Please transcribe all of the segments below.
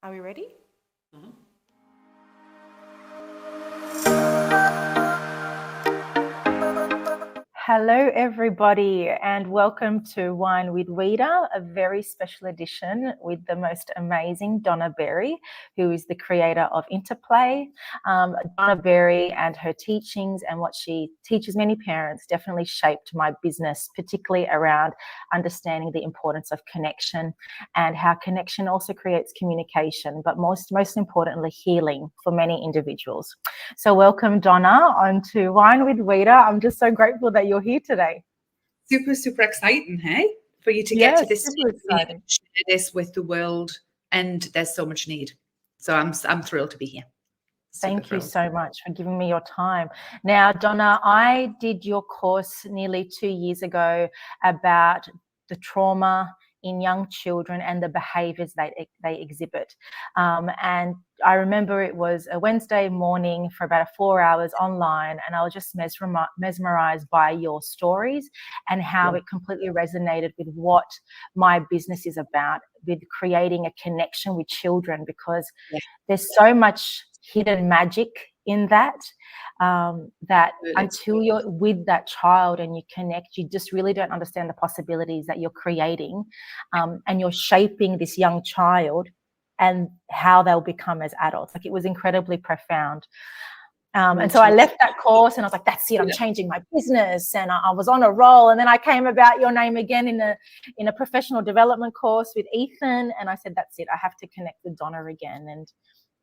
Are we ready? Mhm. Hello, everybody, and welcome to Wine with Wida, a very special edition with the most amazing Donna Berry, who is the creator of Interplay. Donna Berry and her teachings and what she teaches many parents definitely shaped my business, particularly around understanding the importance of connection and how connection also creates communication, but most importantly, healing for many individuals. So welcome, Donna, onto Wine with Wida. I'm just so grateful that you're here today. Super exciting, hey? For you to get to Yes, this super stage, exciting. share this with the world, and there's so much need. So I'm thrilled to be here. Super Thank you thrilled. so much for giving me your time. Now, Donna, I did your course nearly 2 years ago about the trauma in young children and the behaviours they exhibit. And I remember it was a Wednesday morning for about 4 hours online, and I was just mesmerised by your stories and how it completely resonated with what my business is about, with creating a connection with children, because there's so much hidden magic in that, that until you're with that child and you connect, you just really don't understand the possibilities that you're creating, and you're shaping this young child and how they'll become as adults. Like, it was incredibly profound. And so I left that course and I was like, that's it, I'm changing my business. And I was on a roll. And then I came about your name again in a professional development course with Ethan. And I said, that's it, I have to connect with Donna again. And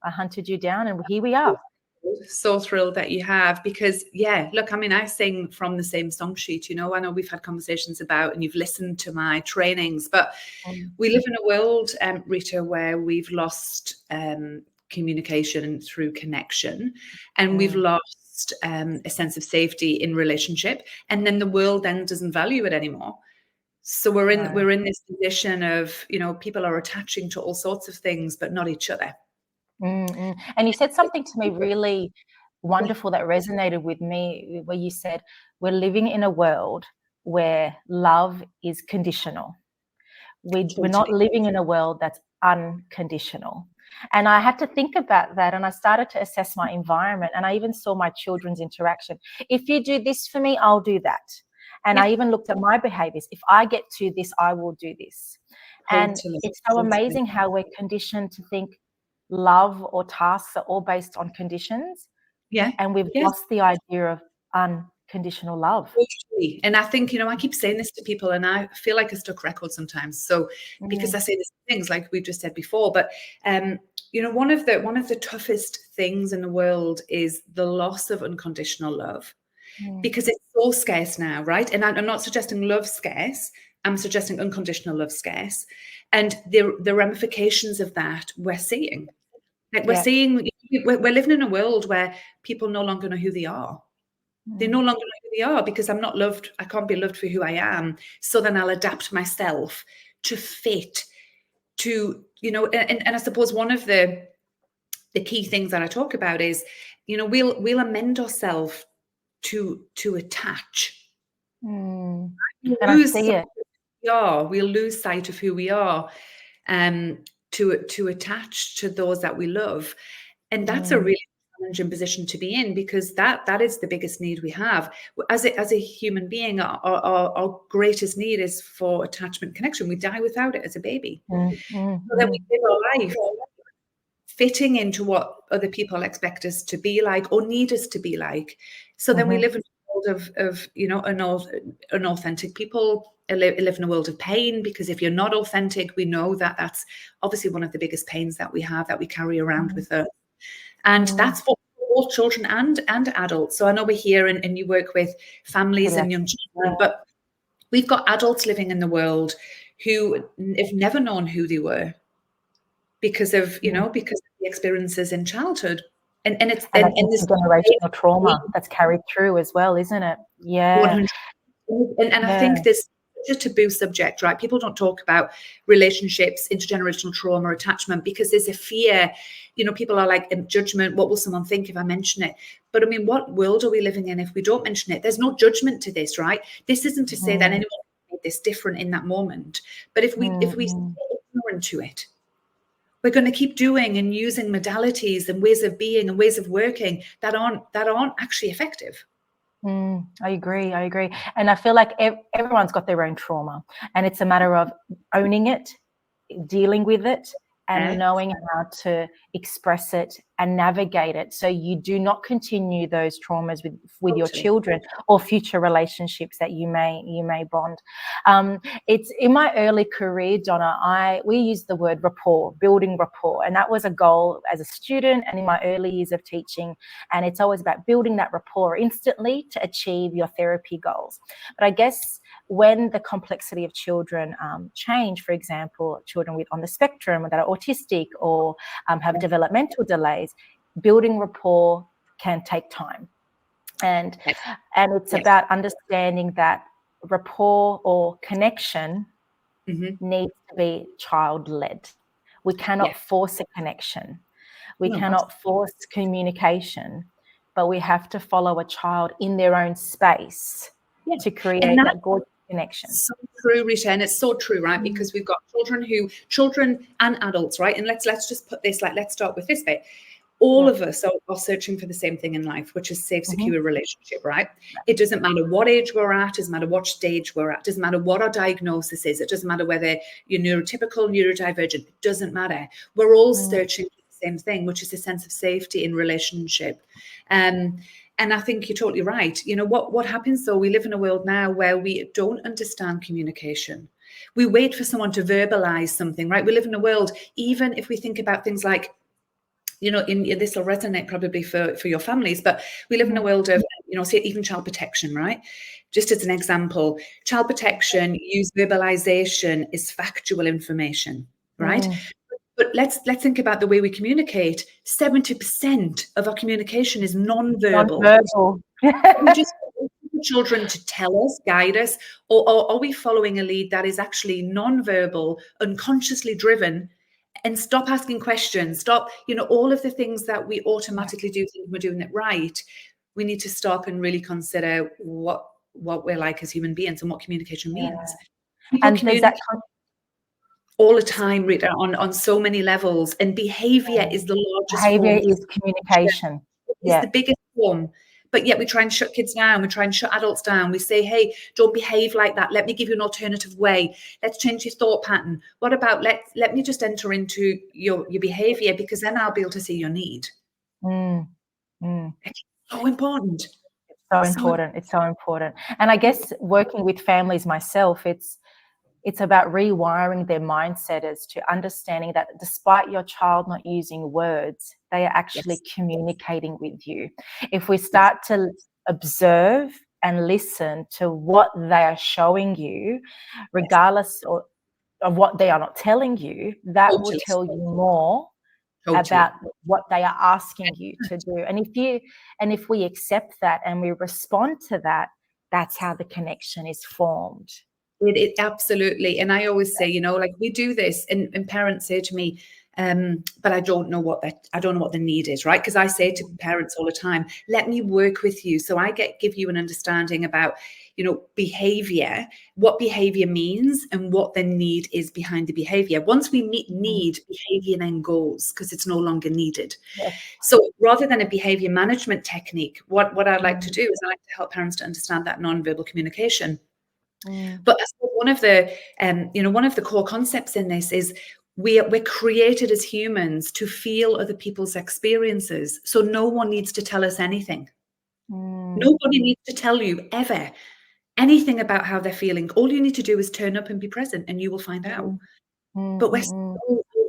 I hunted you down, and here we are. So thrilled that you have, because look, I mean, I sing from the same song sheet, I know we've had conversations about, and you've listened to my trainings, but we live in a world, Rita, where we've lost communication through connection, and we've lost a sense of safety in relationship, and then the world then doesn't value it anymore. So we're in this position of, people are attaching to all sorts of things, but not each other. And you said something to me really wonderful that resonated with me, where you said, we're living in a world where love is conditional. We're not living in a world that's unconditional. And I had to think about that, and I started to assess my environment, and I even saw my children's interaction. If you do this for me, I'll do that. And I even looked at my behaviors. If I get to this, I will do this. And it's so amazing how we're conditioned to think love or tasks are all based on conditions. Yeah. And we've lost the idea of unconditional love. Totally. And I think, I keep saying this to people, and I feel like a stuck record sometimes. So because I say the same things like we just said before, but one of the toughest things in the world is the loss of unconditional love, because it's so scarce now, right? And I'm not suggesting love scarce. I'm suggesting unconditional love scarce. And the ramifications of that we're seeing. Like we're living in a world where people no longer know who they are. They no longer know who they are, because I'm not loved. I can't be loved for who I am. So then I'll adapt myself to fit, to, and I suppose one of the key things that I talk about is, we'll amend ourselves to attach. And I see it. We'll lose sight of who we are, to attach to those that we love. And that's a really challenging position to be in, because that is the biggest need we have as a human being. Our greatest need is for attachment, connection. We die without it as a baby. So then we live our life fitting into what other people expect us to be like or need us to be like. So then we live in a world of unauthentic people, live in a world of pain, because if you're not authentic, we know that that's obviously one of the biggest pains that we have, that we carry around with us. And that's for all children and adults. So I know we're here and you work with families and young children, but we've got adults living in the world who have never known who they were because of, because of the experiences in childhood. And it's this intergenerational trauma that's carried through as well, isn't it? Yeah. 100%. And I think this is a taboo subject, right? People don't talk about relationships, intergenerational trauma, attachment, because there's a fear. People are like, in judgment, what will someone think if I mention it? But I mean, what world are we living in if we don't mention it? There's no judgment to this, right? This isn't to say that anyone made this different in that moment. But if we stay ignorant to it, We're going to keep doing and using modalities and ways of being and ways of working that aren't actually effective. I agree. And I feel like everyone's got their own trauma, and it's a matter of owning it, dealing with it, and knowing how to express it and navigate it, so you do not continue those traumas with your children or future relationships that you may bond. It's in my early career, Donna, we used the word rapport, building rapport, and that was a goal as a student and in my early years of teaching. And it's always about building that rapport instantly to achieve your therapy goals. But I guess when the complexity of children change, for example, children on the spectrum that are autistic or have developmental delays, building rapport can take time. And it's about understanding that rapport or connection needs to be child-led. We cannot force a connection. We cannot force communication, but we have to follow a child in their own space to create that gorgeous connection. So true, Rita, and it's so true, right? Because we've got children and adults, right? And let's just put this, let's start with this bit. All of us are searching for the same thing in life, which is safe, secure relationship, right? It doesn't matter what age we're at, doesn't matter what stage we're at, doesn't matter what our diagnosis is, it doesn't matter whether you're neurotypical, neurodivergent, it doesn't matter. We're all searching for the same thing, which is a sense of safety in relationship. And I think you're totally right. You know, what happens though, we live in a world now where we don't understand communication. We wait for someone to verbalize something, right? We live in a world, even if we think about things like, you know, this will resonate probably for your families, but we live in a world of, you know, say even child protection, right? Just as an example, child protection, use verbalization is factual information, right? But let's think about the way we communicate. 70% of our communication is non-verbal. We just want children to tell us, guide us, or are we following a lead that is actually non-verbal, unconsciously driven? And stop asking questions, stop, you know, all of the things that we automatically do think we're doing it right. We need to stop and really consider what we're like as human beings and what communication means. People And communicate all the time, Rita, on so many levels. And behaviour is the largest behaviour form. is communication. It's the biggest form. But yet we try and shut kids down. We try and shut adults down. We say, hey, don't behave like that. Let me give you an alternative way. Let's change your thought pattern. What about let me just enter into your behavior, because then I'll be able to see your need. It's so important. It's so important. And I guess working with families myself, it's about rewiring their mindset as to understanding that despite your child not using words, they are actually communicating with you. If we start to observe and listen to what they are showing you, regardless of what they are not telling you, that will tell you more about what they are asking you to do. And if we accept that and we respond to that, that's how the connection is formed. It absolutely. And I always say, you know, like we do this and parents say to me, but I don't know what the need is, right? Because I say to parents all the time, let me work with you. So I give you an understanding about, you know, behavior, what behavior means and what the need is behind the behavior. Once we meet need, behavior then goes because it's no longer needed. So rather than a behavior management technique, what I'd like to do is I like to help parents to understand that nonverbal communication. But one of the core concepts in this is we're created as humans to feel other people's experiences. So no one needs to tell us anything. Nobody needs to tell you ever anything about how they're feeling. All you need to do is turn up and be present and you will find out. But we're so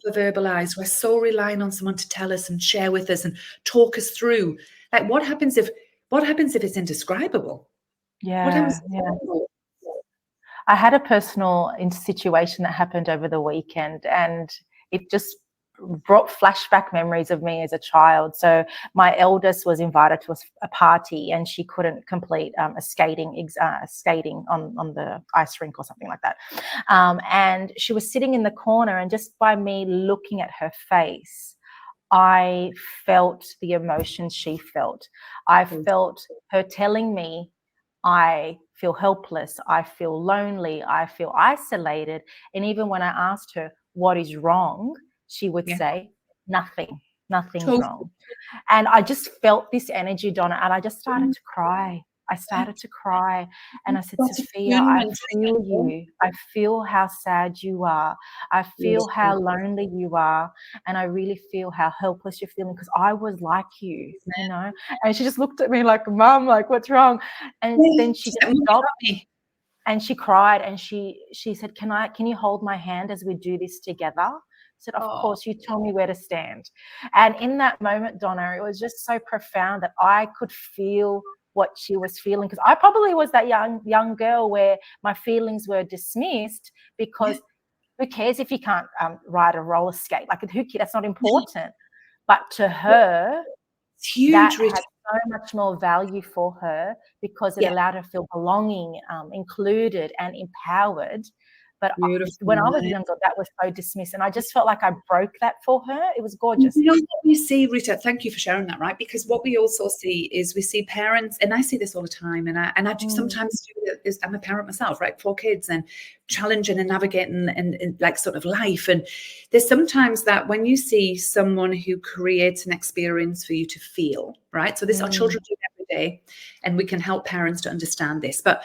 over-verbalized. We're so relying on someone to tell us and share with us and talk us through. Like what happens if it's indescribable? What happens I had a personal situation that happened over the weekend, and it just brought flashback memories of me as a child. So my eldest was invited to a party, and she couldn't complete a skating on the ice rink or something like that. And she was sitting in the corner, and just by me looking at her face, I felt the emotions she felt. I felt her telling me, I feel helpless, I feel lonely, I feel isolated. And even when I asked her, what is wrong? she would say, nothing's Totally. wrong. And I just felt this energy, Donna, and I just started to cry. I started to cry, and I said, That's Sophia, I attunement. feel you. I feel how sad you are. I feel how lonely you are. And I really feel how helpless you're feeling, because I was like you, you know. And she just looked at me like, Mum, like, what's wrong? And then she just stopped and she cried, and she said, can you hold my hand as we do this together? I said, of course, you tell me where to stand. And in that moment, Donna, it was just so profound that I could feel what she was feeling, because I probably was that young girl where my feelings were dismissed, because who cares if you can't ride a roller skate? Like, who cares? That's not important. But to her, it's huge, that Rita. had so much more value for her, because it allowed her to feel belonging, included, and empowered. But when I was younger, that was so dismissed, and I just felt like I broke that for her. It was gorgeous. You know what we see, Rita? Thank you for sharing that, right? Because what we also see is we see parents, and I see this all the time, and I do sometimes do it. I'm a parent myself, right? 4 kids, and challenging and navigating and like sort of life. And there's sometimes that when you see someone who creates an experience for you to feel, right? So this our children do every day, and we can help parents to understand this. But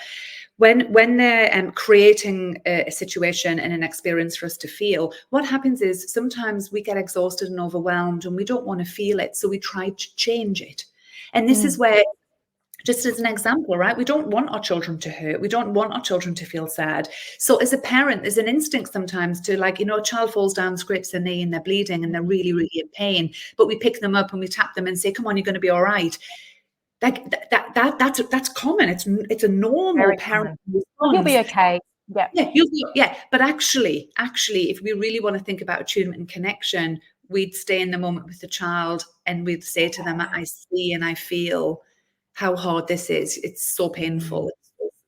when they're creating a situation and an experience for us to feel, what happens is sometimes we get exhausted and overwhelmed, and we don't want to feel it, so we try to change it. And this is where, just as an example, right, we don't want our children to hurt. We don't want our children to feel sad. So as a parent, there's an instinct sometimes to, like, you know, a child falls down, scrapes their knee, and they're bleeding, and they're really, really in pain. But we pick them up and we tap them and say, come on, you're going to be all right. Like that's common. It's a normal parent response. You'll be okay. Yeah. But actually, if we really want to think about attunement and connection, we'd stay in the moment with the child, and we'd say to them, I see and I feel how hard this is. It's so painful.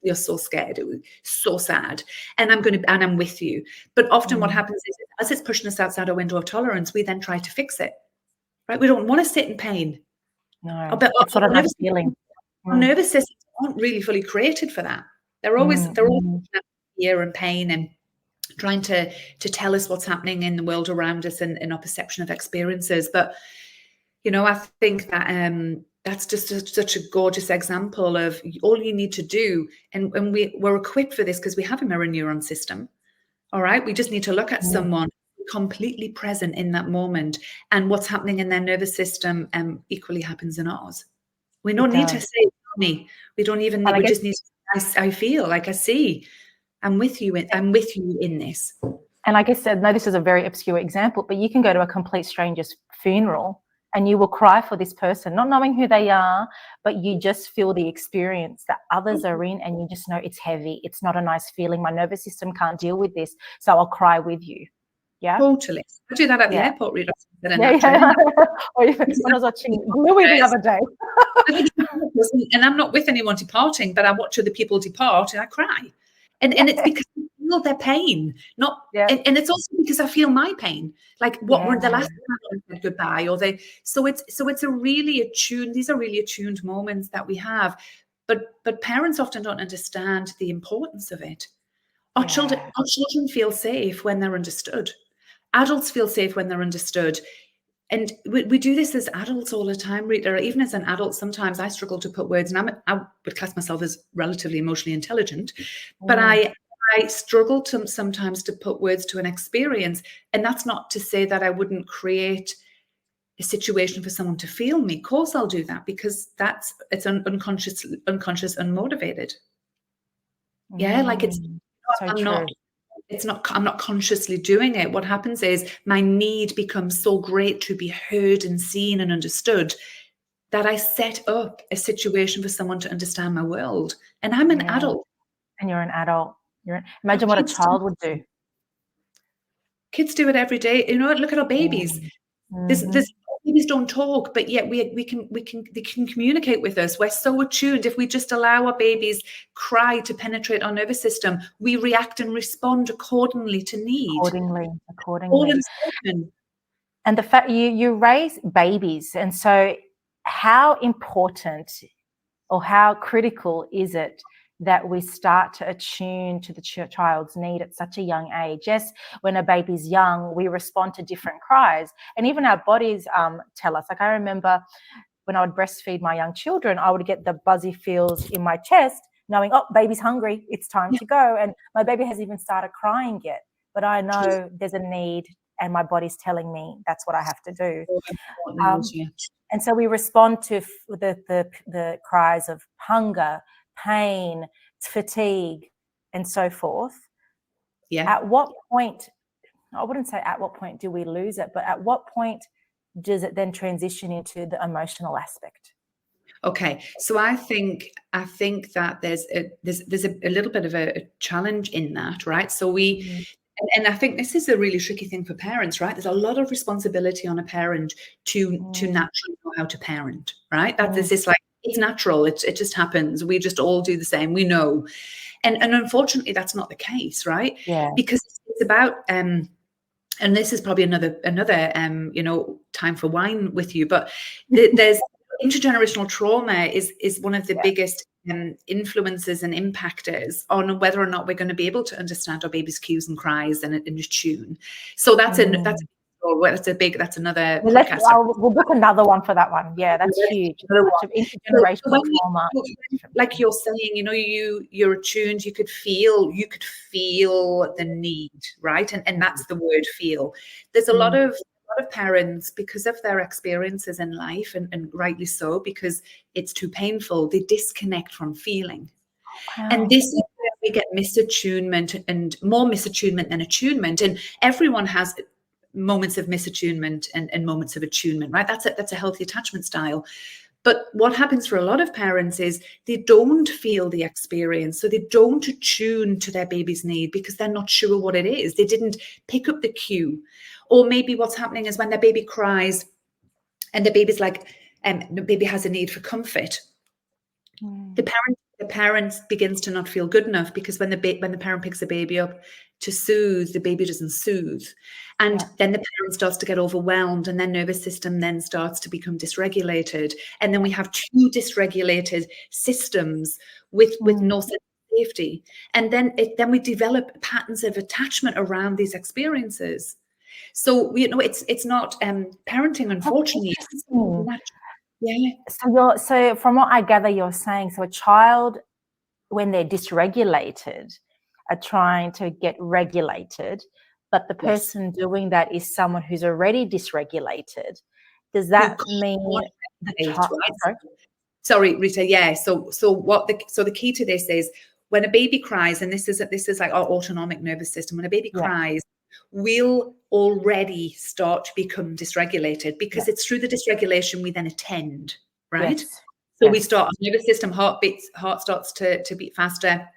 You're so scared. It was so sad. And I'm with you. But often what happens is, as it's pushing us outside our window of tolerance, we then try to fix it. Right? We don't want to sit in pain. No, it's not a nice feeling. Our nervous systems aren't really fully created for that. They're always fear and pain and trying to tell us what's happening in the world around us and in our perception of experiences. But, you know, I think that that's just such a gorgeous example of all you need to do. And we're equipped for this because we have a mirror neuron system. All right. We just need to look at someone completely present in that moment, and what's happening in their nervous system equally happens in ours. We don't need to say me. We don't even need, we just need to, I feel like I see. I'm with you in this. And I guess, no, this is a very obscure example, but you can go to a complete stranger's funeral and you will cry for this person, not knowing who they are, but you just feel the experience that others are in, and you just know it's heavy. It's not a nice feeling. My nervous system can't deal with this, so I'll cry with you. Yeah, totally. I do that at the airport, Rita. Or even when I was watching Louis the other day. And I'm not with anyone departing, but I watch other people depart and I cry. And it's because I feel their pain, and it's also because I feel my pain. Like what were the last time I said goodbye, or so it's a really attuned, these are really attuned moments that we have. But parents often don't understand the importance of it. Our children feel safe when they're understood. Adults feel safe when they're understood. And we do this as adults all the time, Rita. Even as an adult, sometimes I struggle to put words, and I would class myself as relatively emotionally intelligent, but I struggle sometimes to put words to an experience. And that's not to say that I wouldn't create a situation for someone to feel me. Of course I'll do that, because it's unconscious, unmotivated. Yeah, like I'm not consciously doing it. What happens is my need becomes so great to be heard and seen and understood that I set up a situation for someone to understand my world. And I'm an adult. And you're an adult. Imagine what a child would do. Kids do it every day. You know, look at our babies. Babies don't talk, but yet they can communicate with us. We're so attuned. If we just allow our babies cry to penetrate our nervous system, we react and respond accordingly to need. Accordingly. And the fact you raise babies, and so how important or how critical is it that we start to attune to the child's need at such a young age. Yes, when a baby's young, we respond to different cries, and even our bodies tell us. Like, I remember when I would breastfeed my young children, I would get the buzzy feels in my chest, knowing, oh, baby's hungry, it's time to go. And my baby hasn't even started crying yet, but I know there's a need, and my body's telling me that's what I have to do. And so we respond to the cries of hunger, pain, fatigue, and so forth. Yeah. At what point, I wouldn't say at what point do we lose it, but at what point does it then transition into the emotional aspect? Okay, so I think that there's a little bit of a challenge in that, right? So and I think this is a really tricky thing for parents, right? There's a lot of responsibility on a parent to naturally know how to parent, right? That this is like, it's natural, it just happens. We just all do the same, we know. And unfortunately, that's not the case, right? Yeah. Because it's about and this is probably another time for wine with you, but there's intergenerational trauma is one of the biggest influences and impactors on whether or not we're going to be able to understand our baby's cues and cries and tune. So that's another podcast. We'll book another one for that one. Yeah, that's huge. Intergenerational trauma. Like you're saying, you're attuned. You could feel the need, right? And that's the word feel. There's a lot of parents, because of their experiences in life, and rightly so, because it's too painful, they disconnect from feeling. Wow. And this is where we get misattunement, and more misattunement than attunement. And everyone has moments of misattunement and moments of attunement, right? That's a healthy attachment style. But what happens for a lot of parents is they don't feel the experience. So they don't attune to their baby's need because they're not sure what it is. They didn't pick up the cue. Or maybe what's happening is when their baby cries and the baby's like, the baby has a need for comfort. The parent begins to not feel good enough, because when the parent picks the baby up to soothe, the baby doesn't soothe. And then the parent starts to get overwhelmed, and their nervous system then starts to become dysregulated. And then we have two dysregulated systems with no sense of safety. And then we develop patterns of attachment around these experiences. So, it's not parenting, unfortunately. Yeah. So from what I gather, you're saying, so a child, when they're dysregulated, are trying to get regulated, but the person doing that is someone who's already dysregulated. Does that mean the child? Right? Sorry, Rita. Yeah. So the key to this is, when a baby cries, and this is like our autonomic nervous system. When a baby cries, we'll already start to become dysregulated, because it's through the dysregulation we then attend, right? Yes. So we start, our nervous system, heart starts to beat faster.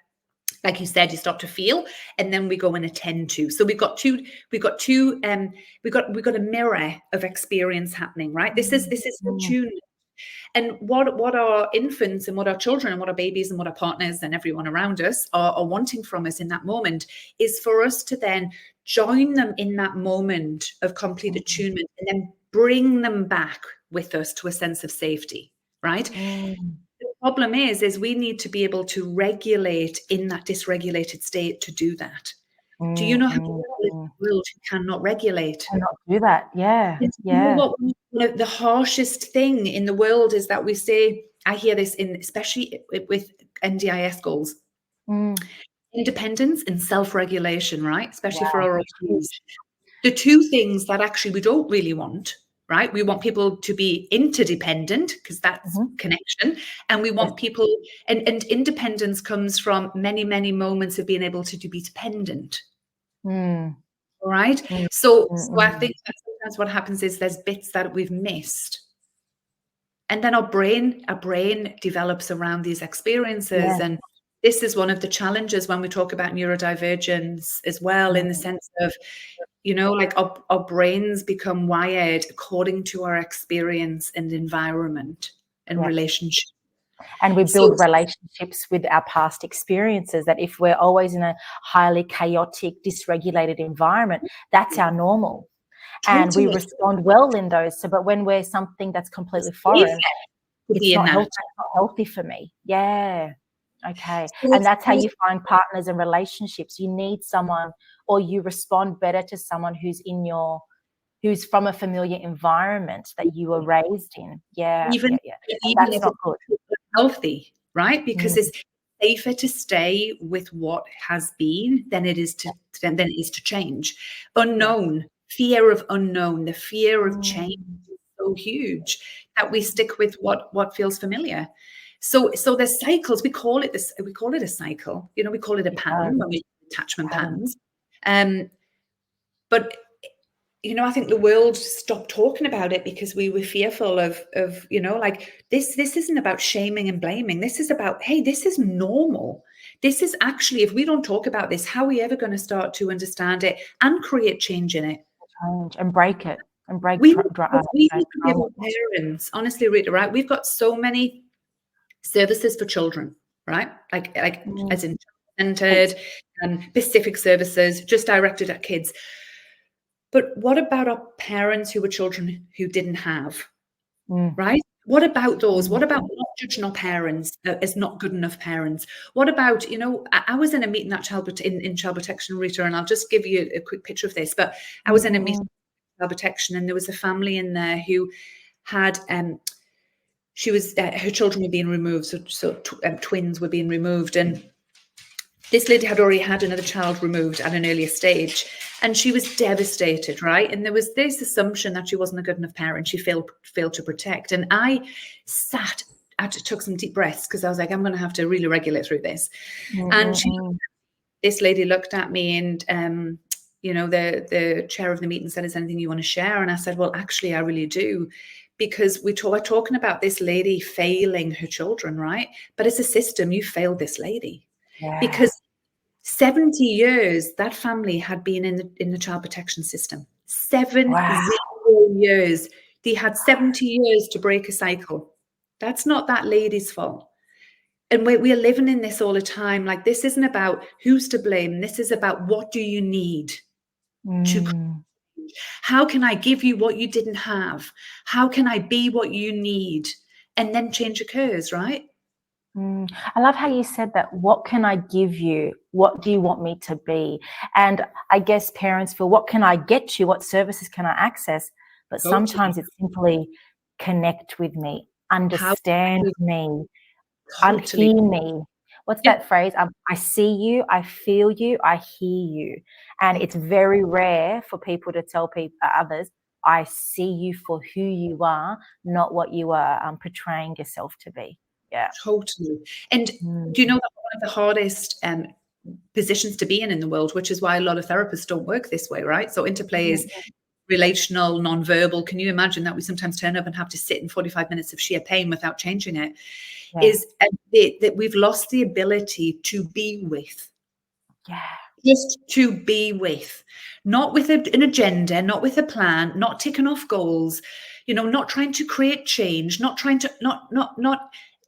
Like you said, you start to feel, and then we go and attend to. So we've got a mirror of experience happening, right? This is attunement. And what our infants and what our children and what our babies and what our partners and everyone around us are wanting from us in that moment is for us to then join them in that moment of complete attunement, and then bring them back with us to a sense of safety, right? The problem is we need to be able to regulate in that dysregulated state to do that. Do you know how people in the world who cannot regulate? Cannot do that. Yeah. You know what, the harshest thing in the world is that we say, I hear this especially with NDIS goals, independence and self-regulation, right? Especially for our kids. The two things that actually we don't really want, right? We want people to be interdependent, because that's connection. And we want people, and independence comes from many, many moments of being able to be dependent. All right. So I think that sometimes what happens is there's bits that we've missed. And then our brain develops around these experiences. And this is one of the challenges when we talk about neurodivergence as well, in the sense of, like our brains become wired according to our experience and environment and relationship. And we build relationships with our past experiences, that if we're always in a highly chaotic, dysregulated environment, that's our normal. And we respond well in those. So, but when we're something that's completely foreign, it's not healthy for me. Yeah. Okay. So And that's how you find partners and relationships. You need someone, or you respond better to someone who's from a familiar environment that you were raised in. Yeah. even And even that's if not it's good. healthy, right? Because Mm, it's safer to stay with what has been than it is to change. yeah. Unknown, fear of unknown, the fear of change Mm, is so huge that we stick with what feels familiar. So there's cycles. We call it this. We call it a cycle. You know, we call it a it does. pattern when we attachment Pattern. patterns. But you know, I think the world stopped talking about it because we were fearful of you know, like this isn't about shaming and blaming. This is about, hey, this is normal. This is actually, if we don't talk about this, how are we ever going to start to understand it and create change in it? Change and break it and break We need to give trauma. our parents, honestly, Rita, right? We've got so many services for children, right? Like Mm, as in centered and specific services just directed at kids. But what about our parents who were children who didn't have, mm, right? What about those? mm, What about not judging our parents as not good enough parents? What about, you know, I was in a meeting at in child protection, Rita, and I'll just give you a quick picture of this. But I was in a meeting mm, in child protection, and there was a family in there who had she was her children were being removed, so twins were being removed, and this lady had already had another child removed at an earlier stage, and she was devastated, right? And there was this assumption that she wasn't a good enough parent. She failed to protect. And I took some deep breaths because I was like, I'm going to have to really regulate through this. mm, And mm, mm. this lady looked at me, and you know, the chair of the meeting said, "Is anything you want to share?" And I said, "Well, actually, I really do." Because we're talking about this lady failing her children, right? But as a system, you failed this lady. Yeah. Because 70 years that family had been in the child protection system. Wow. 70 years. They had 70 years to break a cycle. That's not that lady's fault. And we are living in this all the time. Like, this isn't about who's to blame. This is about, what do you need to, Mm. how can I give you what you didn't have? How can I be what you need? And then change occurs, right? I love how you said that. What can I give you? What do you want me to be? And I guess parents feel, what can I get you? What services can I access? But Totally. sometimes it's simply connect with me, How understand me, totally. unhear me. What's Yep. that phrase? I see you, I feel you, I hear you. And it's very rare for people to tell others, I see you for who you are, not what you are portraying yourself to be. Yeah. Totally. And Mm, do you know that one of the hardest positions to be in the world, which is why a lot of therapists don't work this way, right? So Interplay is mm, relational, non-verbal. Can you imagine that we sometimes turn up and have to sit in 45 minutes of sheer pain without changing it? yeah. Is that we've lost the ability to be with. Yeah. Just to be with, not with an agenda, not with a plan, not ticking off goals, you know, not trying to create change, not trying to, not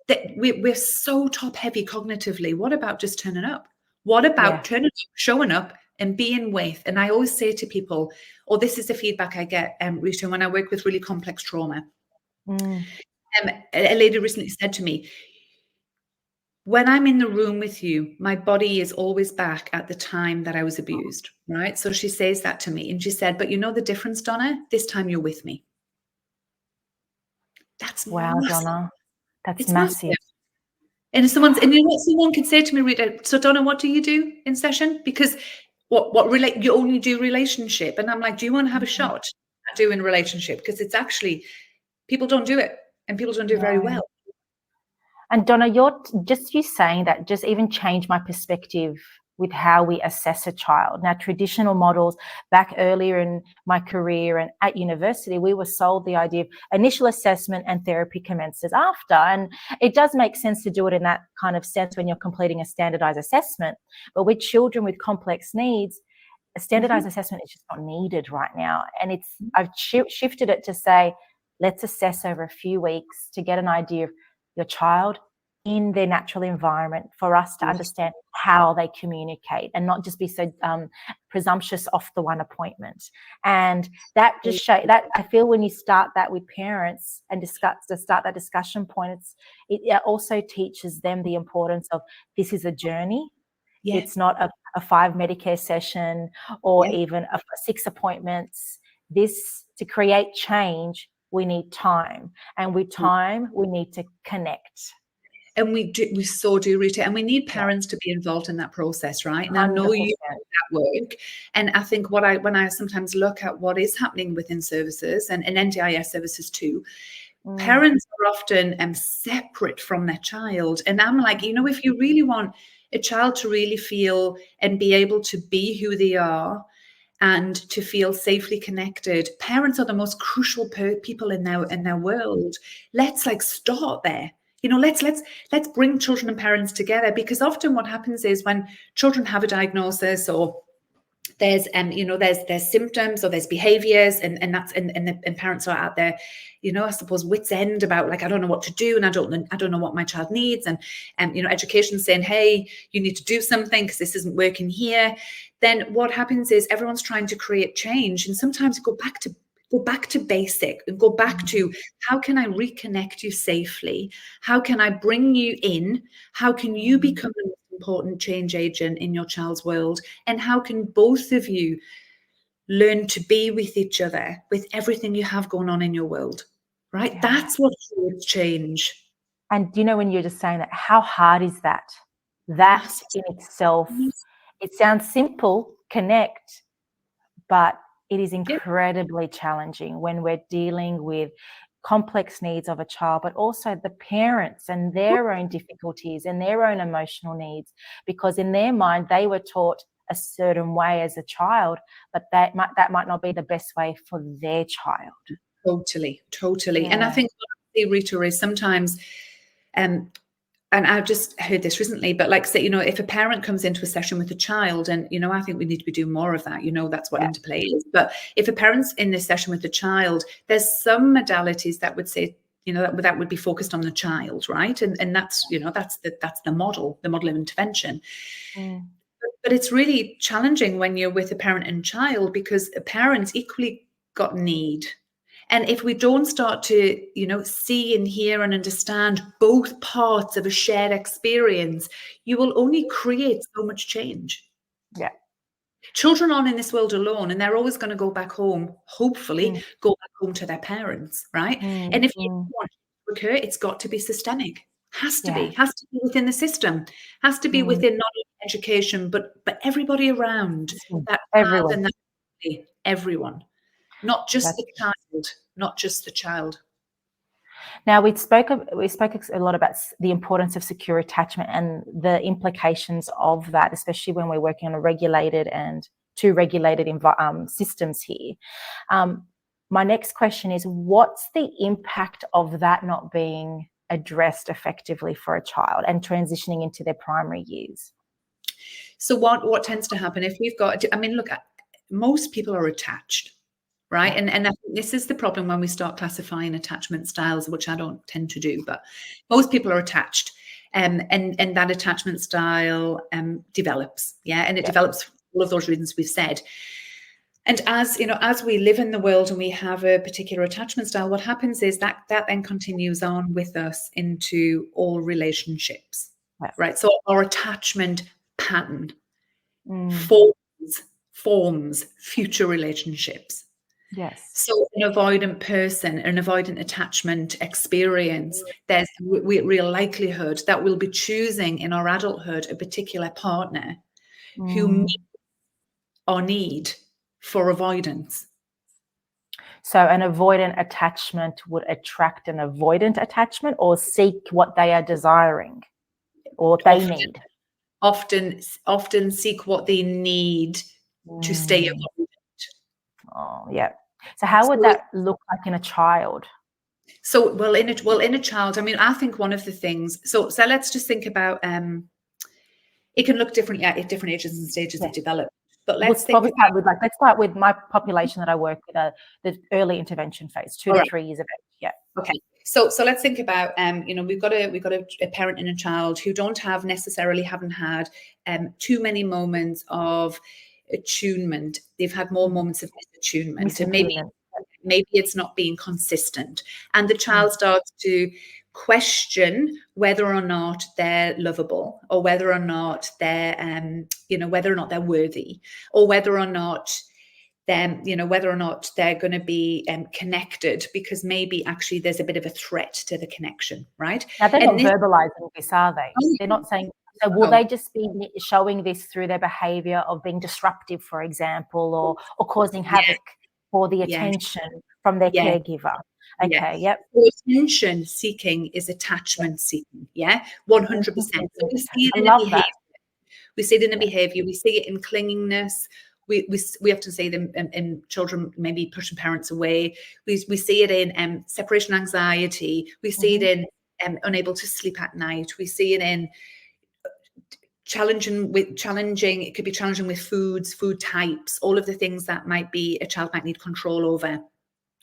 that we're so top heavy cognitively. What about just turning up? What Yeah. about turning up, showing up and being with? And I always say to people, or this is the feedback I get, Rita, when I work with really complex trauma. Mm, A lady recently said to me, when I'm in the room with you, my body is always back at the time that I was abused, right? So she says that to me. And she said, but you know the difference, Donna? This time you're with me. That's wow, massive. Donna. That's It's massive. massive. And if and you know what someone could say to me, Rita, so Donna, what do you do in session? Because you only do relationship. And I'm like, do you want to have a Mhm. shot at doing relationship? Because it's actually, people don't do it, and people don't do it very No. well. And Donna, you saying that just even changed my perspective with how we assess a child. Now, traditional models back earlier in my career and at university, we were sold the idea of initial assessment and therapy commences after. And it does make sense to do it in that kind of sense when you're completing a standardized assessment. But with children with complex needs, a standardized Mhm. assessment is just not needed right now. And I've shifted it to say, let's assess over a few weeks to get an idea of your child, in their natural environment for us to understand how they communicate and not just be so presumptuous off the one appointment. And that just show that, I feel, when you start that with parents and start that discussion point, it also teaches them the importance of, this is a journey. It's not a 5 Medicare session or even 6 appointments. This, to create change, we need time, and with time we need to connect. And we so do, Rita, and we need parents to be involved in that process, right? And I know you do that work. And I think when I sometimes look at what is happening within services and NDIS services too, parents are often separate from their child. And I'm like, if you really want a child to really feel and be able to be who they are and to feel safely connected, parents are the most crucial people in their world. Let's start there. Let's bring children and parents together, because often what happens is when children have a diagnosis, or there's there's symptoms, or there's behaviors, and parents are out there, I suppose, wit's end about, I don't know what to do, and I don't know what my child needs, and education's saying, hey, you need to do something because this isn't working here. Then what happens is everyone's trying to create change, and sometimes go back to basic and go back to, how can I reconnect you safely? How can I bring you in? How can you become an important change agent in your child's world? And how can both of you learn to be with each other with everything you have going on in your world, right? Yeah. That's what creates change. And when you're just saying that, how hard is that? That in itself, it sounds simple, connect, but it is incredibly challenging when we're dealing with complex needs of a child, but also the parents and their own difficulties and their own emotional needs, because in their mind, they were taught a certain way as a child, but that might not be the best way for their child. Totally. Yeah. And I think what I see, Rita, is sometimes, and I've just heard this recently, but say, if a parent comes into a session with a child, and, I think we need to be doing more of that, that's what Interplay is. But if a parent's in this session with a child, there's some modalities that would say, that would be focused on the child, right? And that's, that's the model of intervention. But it's really challenging when you're with a parent and child, because a parent's equally got need. And if we don't start to, see and hear and understand both parts of a shared experience, you will only create so much change. Yeah. Children aren't in this world alone, and they're always going to go back home, hopefully go back home to their parents, right? And if you want to occur, it's got to be systemic. Has to be within the system, has to be within not only education, but everybody around that child and that family, everyone. Not just the child. Now, we spoke a lot about the importance of secure attachment and the implications of that, especially when we're working on a regulated and two regulated systems here. My next question is, what's the impact of that not being addressed effectively for a child and transitioning into their primary years? So what tends to happen if we've got, look, most people are attached. Right. And I think this is the problem when we start classifying attachment styles, which I don't tend to do, but most people are attached, and that attachment style develops. Yeah. And it develops for all of those reasons we've said. And as we live in the world and we have a particular attachment style, what happens is that then continues on with us into all relationships. Right. So our attachment pattern forms future relationships. Yes. So an avoidant person, an avoidant attachment experience, there's real likelihood that we'll be choosing in our adulthood a particular partner who meets our need for avoidance. So an avoidant attachment would attract an avoidant attachment, or seek what they are desiring or what they need? Often seek what they need to stay avoidant. Oh, yeah. So how would that look like in a child? So, in a child, I think one of the things, so let's just think about, it can look different at different ages and stages of development. But let's start with my population that I work with, the early intervention phase, 2 to 3 years of age. Yeah. Okay. So let's think about, we've got a parent and a child who haven't had too many moments of attunement. They've had more moments of misattunement, and maybe it's not being consistent, and the child starts to question whether or not they're lovable, or whether or not they're worthy, or whether or not they're going to be connected, because maybe actually there's a bit of a threat to the connection, right? Now, they're not verbalizing this, are they? They're not saying. So will they just be showing this through their behavior of being disruptive, for example, or causing havoc for the attention from their caregiver? Okay, yep. So attention seeking is attachment seeking, 100%. So we see it in the behavior. We see it in the behavior. We see it in clingingness. We often see them in children maybe pushing parents away. We see it in separation anxiety. We see it in unable to sleep at night. We see it in challenging. It could be challenging with foods, food types, all of the things that a child might need control over.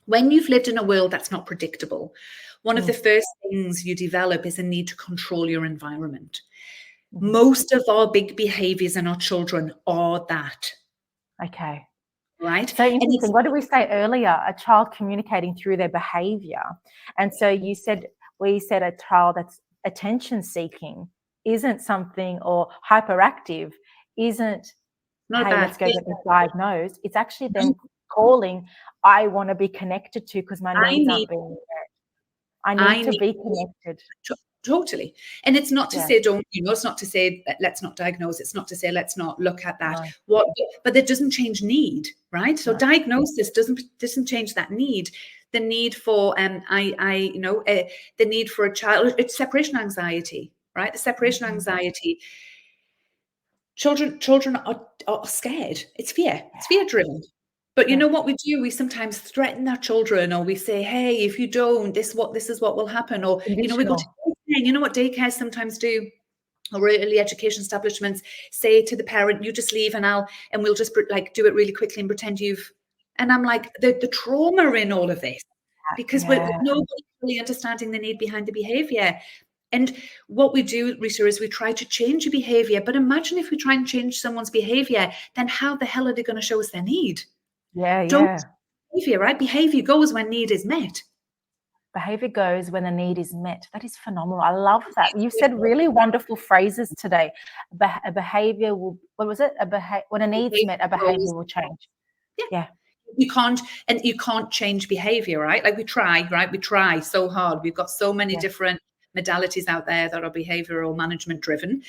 When you've lived in a world that's not predictable, one of the first things you develop is a need to control your environment. Most of our big behaviors in our children are that. Okay. Right. So interesting. What did we say earlier? A child communicating through their behavior. And so we said a child that's attention seeking isn't something, or hyperactive isn't, hey, let's go get this diagnosed. It's actually them calling, I want to be connected to, because my needs aren't being met. I need to be connected. Totally. And it's not to say it's not to say let's not diagnose. It's not to say let's not look at that. No. But it doesn't change need, right? So diagnosis doesn't change that need. The need for the need for a child, it's separation anxiety, right? The separation anxiety. Children are scared. It's fear. It's fear driven. But you know what we do? We sometimes threaten our children, or we say, hey, if you don't, this is what will happen. Or, we go to daycare. You know what daycares sometimes do, or early education establishments say to the parent, you just leave and we'll just do it really quickly and pretend and I'm like, the trauma in all of this, because we're nobody really understanding the need behind the behavior. And what we do, Rita, is we try to change a behavior. But imagine if we try and change someone's behavior, then how the hell are they going to show us their need? Behavior, right? Behavior goes when need is met. Behavior goes when the need is met. That is phenomenal. I love that. You've said really wonderful phrases today. A behavior will, what was it? When a need's met, a behavior will change. Yeah. You can't change behavior, right? Like we try, right? We try so hard. We've got so many different modalities out there that are behavioral management driven.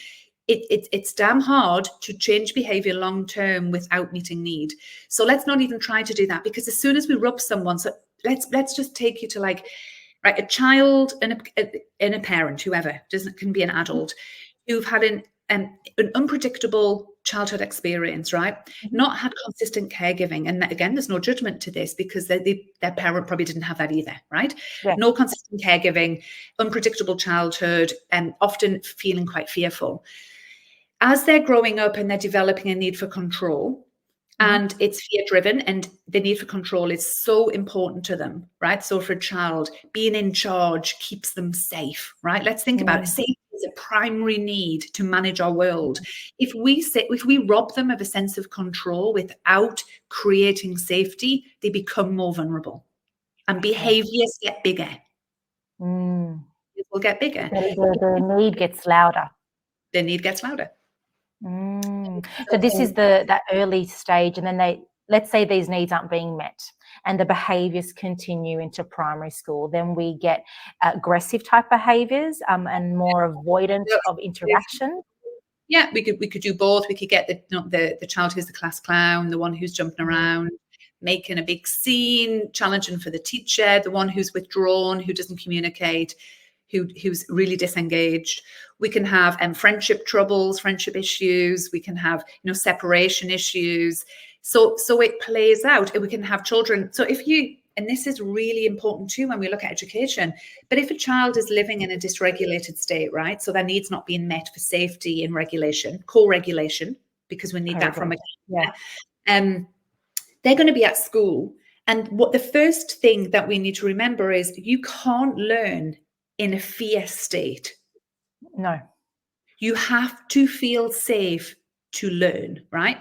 It's damn hard to change behavior long term without meeting need. So let's not even try to do that, because as soon as we rub someone, so let's just take you to a child and a parent, whoever, can be an adult, who've had an unpredictable childhood experience, right? Not had consistent caregiving. And again, there's no judgment to this, because their parent probably didn't have that either, right? No consistent caregiving, unpredictable childhood, and often feeling quite fearful. As they're growing up and they're developing a need for control, and it's fear-driven, and the need for control is so important to them, right? So for a child, being in charge keeps them safe, right? Let's think about it. Safety is a primary need to manage our world. If we rob them of a sense of control without creating safety, they become more vulnerable, and behaviors get bigger. It will get bigger. The need gets louder. The need gets louder. So this is that early stage, and then let's say these needs aren't being met and the behaviors continue into primary school. Then we get aggressive type behaviors and more avoidance of interaction. Yeah, we could do both. We could get the child who's the class clown, the one who's jumping around, making a big scene, challenging for the teacher, the one who's withdrawn, who doesn't communicate, who's really disengaged. We can have friendship troubles, friendship issues. We can have separation issues. So it plays out, and we can have children. So and this is really important too when we look at education, but if a child is living in a dysregulated state, right? So their needs not being met for safety and regulation, co-regulation, because we need that from they're going to be at school, And what the first thing that we need to remember is you can't learn in a fear state. No. You have to feel safe to learn, right?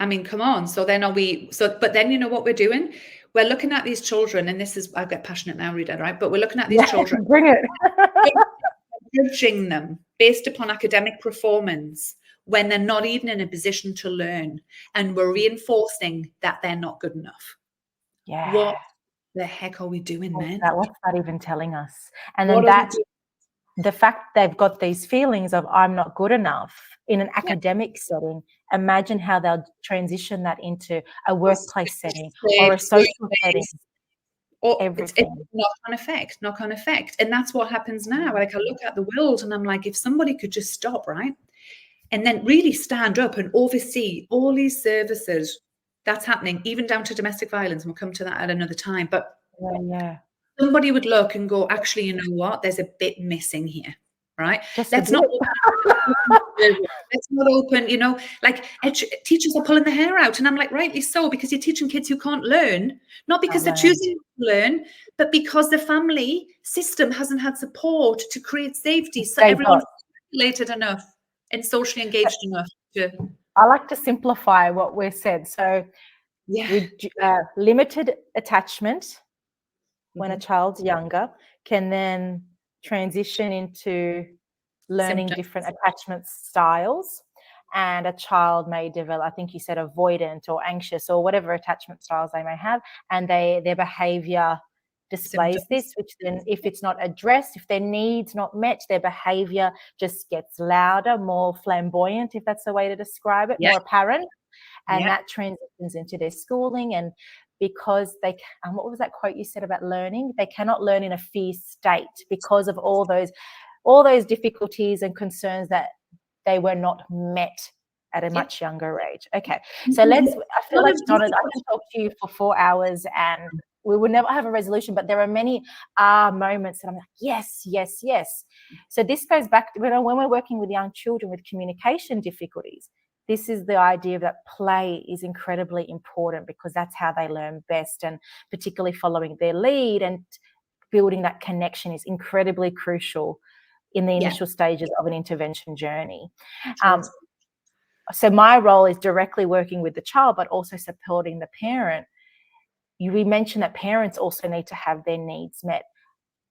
I mean, come on. So then but then you know what we're doing? We're looking at these children, and this is, I get passionate now, Rita, right? But we're looking at these children. Bring it. Judging them based upon academic performance when they're not even in a position to learn. And we're reinforcing that they're not good enough. Yeah. What the heck are we doing, man? What's that even telling us? And What then are we doing? the fact they've got these feelings of I'm not good enough in an academic setting, imagine how they'll transition that into a workplace setting or a social setting. Or everything. It's knock-on effect. And that's what happens now. Like, I look at the world and I'm like, if somebody could just stop, right? And then really stand up and oversee all these services that's happening, even down to domestic violence. And we'll come to that at another time. But somebody would look and go, actually, you know what? There's a bit missing here, right? Let's not open, you know, like teachers are pulling their hair out. And I'm like, rightly so, because you're teaching kids who can't learn, not because they're choosing to learn, but because the family system hasn't had support to create safety. So everyone's stimulated enough and socially engaged enough to. I like to simplify what we've said. So limited attachment when a child's younger can then transition into learning different attachment styles, and a child may develop, I think you said, avoidant or anxious or whatever attachment styles they may have, and their behavior displays this, which then, if it's not addressed, if their needs not met, their behavior just gets louder, more flamboyant, if that's the way to describe it, more apparent, and that transitions into their schooling. And because what was that quote you said about learning? They cannot learn in a fear state because of all those difficulties and concerns that they were not met at a much younger age. Okay, so I feel like, Donna, I can talk to you for 4 hours and we would never have a resolution, but there are many moments that I'm like, yes, yes, yes. So this goes back to when we're working with young children with communication difficulties. This is the idea that play is incredibly important, because that's how they learn best, and particularly following their lead and building that connection is incredibly crucial in the initial stages of an intervention journey. So my role is directly working with the child, but also supporting the parent. We mentioned that parents also need to have their needs met.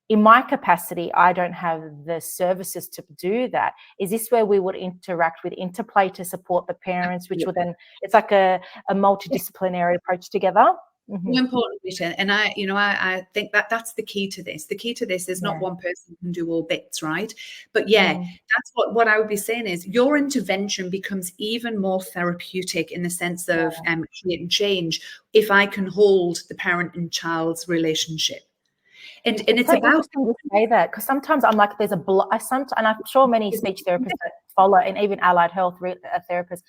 In my capacity, I don't have the services to do that. Is this where we would interact with Interplay to support the parents, which will then, it's like a multidisciplinary approach together? So important, Rita. And I think that's the key to this. The key to this is not one person can do all bits, right? But that's what I would be saying is your intervention becomes even more therapeutic in the sense of creating change if I can hold the parent and child's relationship. And it's so about interesting to say that, because sometimes I'm like, there's a block. And I'm sure many speech therapists that follow, and even allied health therapists,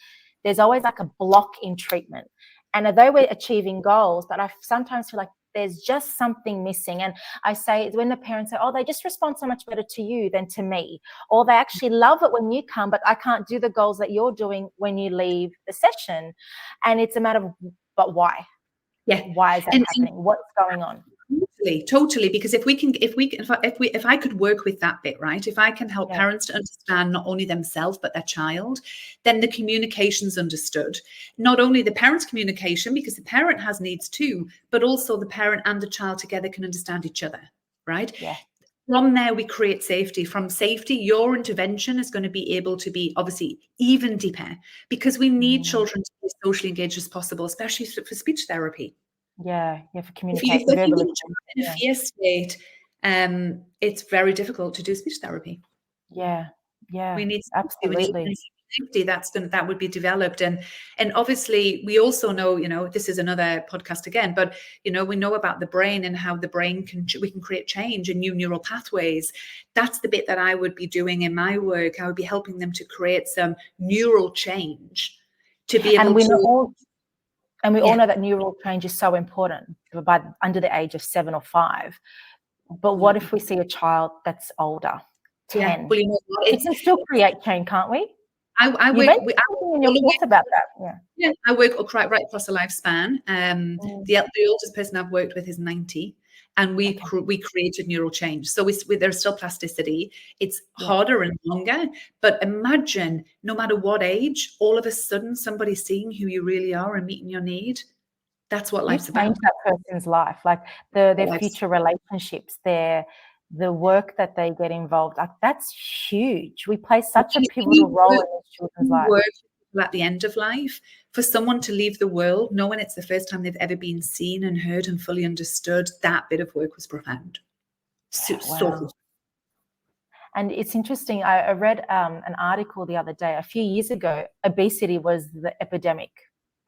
there's always like a block in treatment. And although we're achieving goals, but I sometimes feel like there's just something missing. And I say, when the parents say, oh, they just respond so much better to you than to me, or they actually love it when you come, but I can't do the goals that you're doing when you leave the session. And it's a matter of, but why? Why is that happening? What's going on? Totally. Because if I could work with that bit, right? If I can help parents to understand not only themselves, but their child, then the communication's understood. Not only the parent's communication, because the parent has needs too, but also the parent and the child together can understand each other, right? Yeah. From there, we create safety. From safety, your intervention is going to be able to be obviously even deeper, because we need children to be as socially engaged as possible, especially for speech therapy. Yeah, for communication. If you're in a fear state, it's very difficult to do speech therapy. Yeah, we need absolutely safety that would be developed, and obviously we also know, this is another podcast again, but we know about the brain and how the brain we can create change in new neural pathways. That's the bit that I would be doing in my work. I would be helping them to create some neural change to be able And we all know that neural change is so important by under the age of 7 or 5. But what if we see a child that's older, 10? Well, We can still create change, can't we? I You work mentioned with something in your course about that. Yeah. Yeah, I work right across the lifespan. Mm, The oldest person I've worked with is 90, and we okay. we created neural change. So there's still plasticity. It's Yeah. harder and longer, but imagine no matter what age, all of a sudden somebody's seeing who you really are and meeting your need. That's what You life's about. change that person's life, like their Life's future relationships, the work that they get involved. Like that's huge. We play such a pivotal role in these children's lives. work at the end of life. For someone to leave the world knowing it's the first time they've ever been seen and heard and fully understood, that bit of work was profound. So Wow. And it's interesting. I read an article the other day. A few years ago, obesity was the epidemic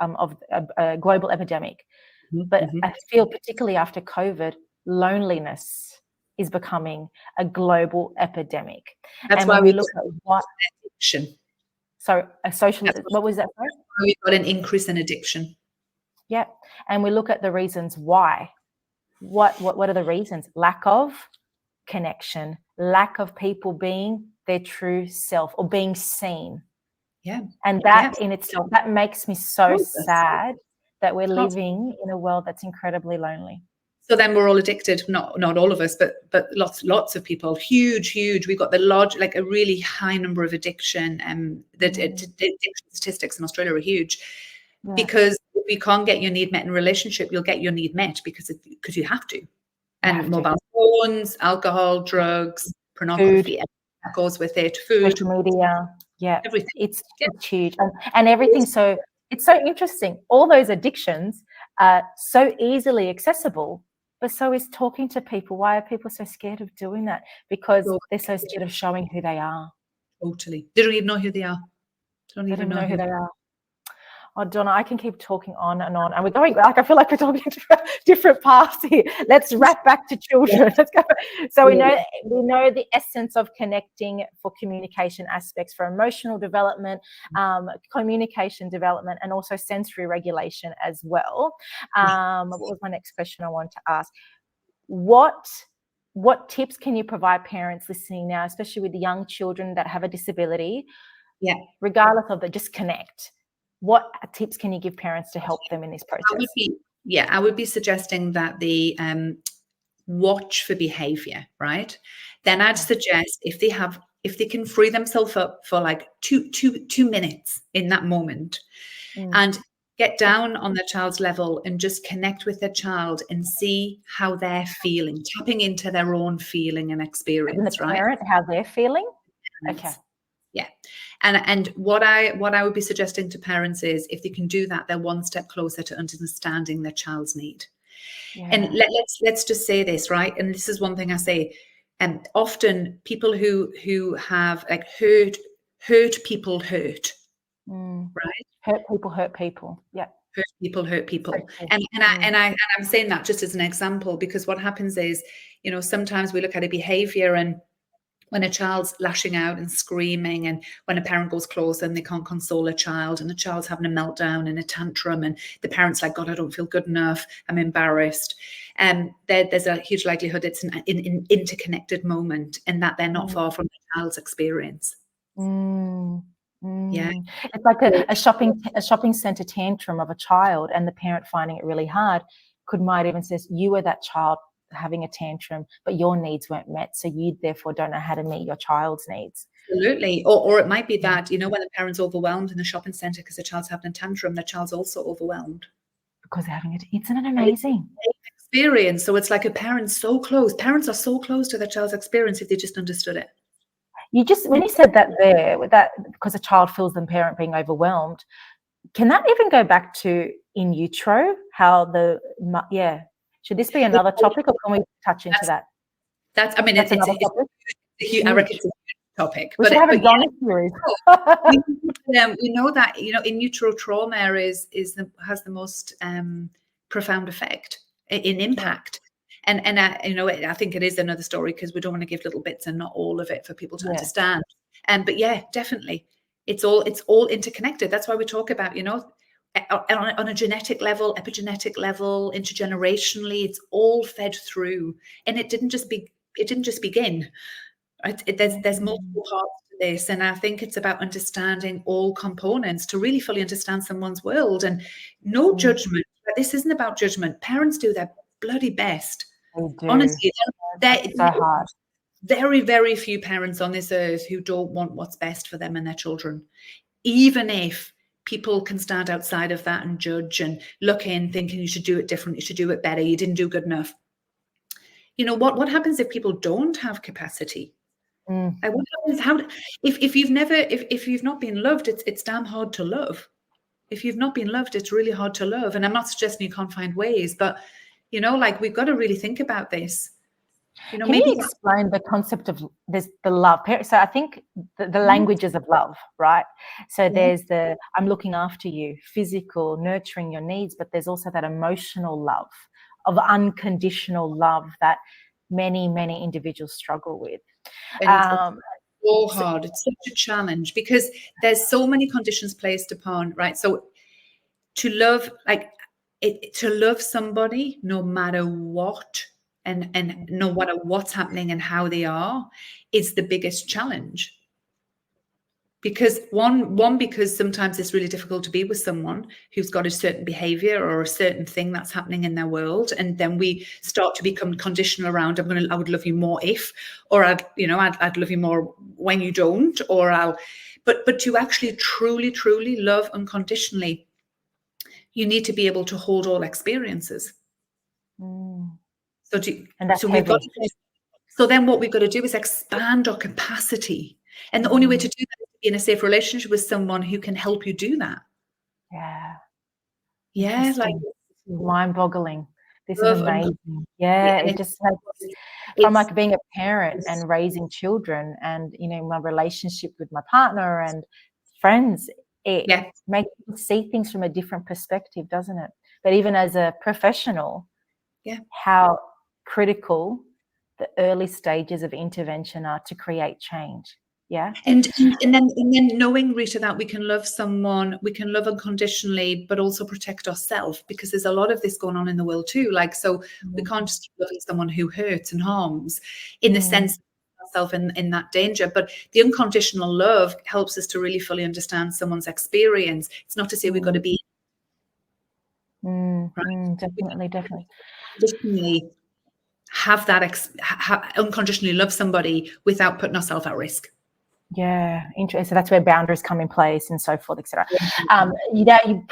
of a global epidemic. But I feel particularly after COVID, loneliness is becoming a global epidemic. That's And why when we we look at what, addiction. so a social, what was that? Sorry? We've got an increase in addiction. Yeah. And we look at the reasons why. What are the reasons? Lack of connection, lack of people being their true self or being seen. Yeah. And that in itself, that makes me so Yes. sad that we're living in a world that's incredibly lonely. So then we're all addicted. Not all of us, but lots of people. Huge. We've got like a really high number of addiction. The addiction statistics in Australia are huge. Yeah. Because if you can't get your need met in a relationship, you'll get your need met because you have to. And mobile phones, alcohol, drugs, pornography, that goes with it. Food, social media, everything. It's huge, and everything. So it's so interesting. All those addictions are so easily accessible, but so is talking to people. Why are people so scared of doing that? Because they're so scared of showing who they are. Totally, they don't even know who they are. They don't even know who they are. Oh, Donna, I can keep talking on, and we're going, like, I feel like we're talking to different paths here. Let's wrap back to children. Let's go. So we know the essence of connecting for communication aspects, for emotional development, communication development, and also sensory regulation as well. What was my next question I wanted to ask? What tips can you provide parents listening now, especially with the young children that have a disability? Yeah. Regardless of the disconnect. What tips can you give parents to help them in this process? I would be suggesting that they watch for behaviour, right? Then I'd suggest if they can free themselves up for like two minutes in that moment and get down on the child's level and just connect with their child and see how they're feeling, tapping into their own feeling and experience, and the parent, right? How they're feeling? Okay. Yeah. And what I would be suggesting to parents is if they can do that, they're one step closer to understanding their child's need. Yeah. And let's just say this, right? And this is one thing I say, and often people who have like hurt people hurt, right? Hurt people. Yeah. Hurt people. And I'm saying that just as an example, because what happens is, sometimes we look at a behavior and when a child's lashing out and screaming, and when a parent goes close and they can't console a child, and the child's having a meltdown and a tantrum, and the parent's like, God, I don't feel good enough, I'm embarrassed. There's a huge likelihood it's an interconnected moment, and that they're not far from the child's experience. Yeah, it's like a shopping center tantrum of a child, and the parent finding it really hard. Might even say, you were that child having a tantrum, but your needs weren't met, so you therefore don't know how to meet your child's needs. Absolutely. Or it might be that, when the parent's overwhelmed in the shopping center because the child's having a tantrum, the child's also overwhelmed because they're having it. Isn't it amazing experience? So it's like a parent's so close. Parents are so close to their child's experience if they just understood it. When you said that there, with that, because a child feels the parent being overwhelmed, can that even go back to in utero? How should this be another topic, or can we touch into that? That's another topic. I reckon it's a huge topic. We should have a Donna series. We know that in utero trauma has the most profound effect in impact. Yeah. And I think it is another story because we don't want to give little bits and not all of it for people to understand. But yeah, definitely, it's all interconnected. That's why we talk about on a genetic level, epigenetic level, intergenerationally, it's all fed through, and it didn't just begin. Right? There's multiple parts to this, and I think it's about understanding all components to really fully understand someone's world, and no judgment. This isn't about judgment. Parents do their bloody best. They do. Honestly, It's so hard. very, very few parents on this earth who don't want what's best for them and their children. Even if people can stand outside of that and judge and look in thinking you should do it different, you should do it better, you didn't do good enough. You know, what happens if people don't have capacity? Like, what happens? If you've not been loved, it's damn hard to love. If you've not been loved, it's really hard to love. And I'm not suggesting you can't find ways, but you know, like, we've got to really think about this. You know, can maybe you explain the concept of the love? So I think the languages of love, right? So there's the I'm looking after you, physical, nurturing your needs, but there's also that emotional love, of unconditional love that many individuals struggle with. And it's so hard. It's such a challenge because there's so many conditions placed upon, right? So to love, to love somebody no matter what, and no matter what's happening and how they are, is the biggest challenge. Because because sometimes it's really difficult to be with someone who's got a certain behavior or a certain thing that's happening in their world, and then we start to become conditional around I would love you more if, or I'd love you more when you don't, or but to actually truly love unconditionally, you need to be able to hold all experiences. So then what we've got to do is expand our capacity. And the only way to do that is to be in a safe relationship with someone who can help you do that. Yeah, like, mind-boggling. This is amazing. It just makes, from like being a parent and raising children, and you know, my relationship with my partner and friends, it makes you see things from a different perspective, doesn't it? But even as a professional, how critical the early stages of intervention are to create change. And then knowing, Rita, that we can love someone, we can love unconditionally, but also protect ourselves, because there's a lot of this going on in the world too. Like, so we can't just keep loving someone who hurts and harms, in the sense of ourselves in that danger. But the unconditional love helps us to really fully understand someone's experience. It's not to say we've got to be definitely have that unconditionally love somebody without putting ourselves at risk. Interesting. So that's where boundaries come in place and so forth, etc. You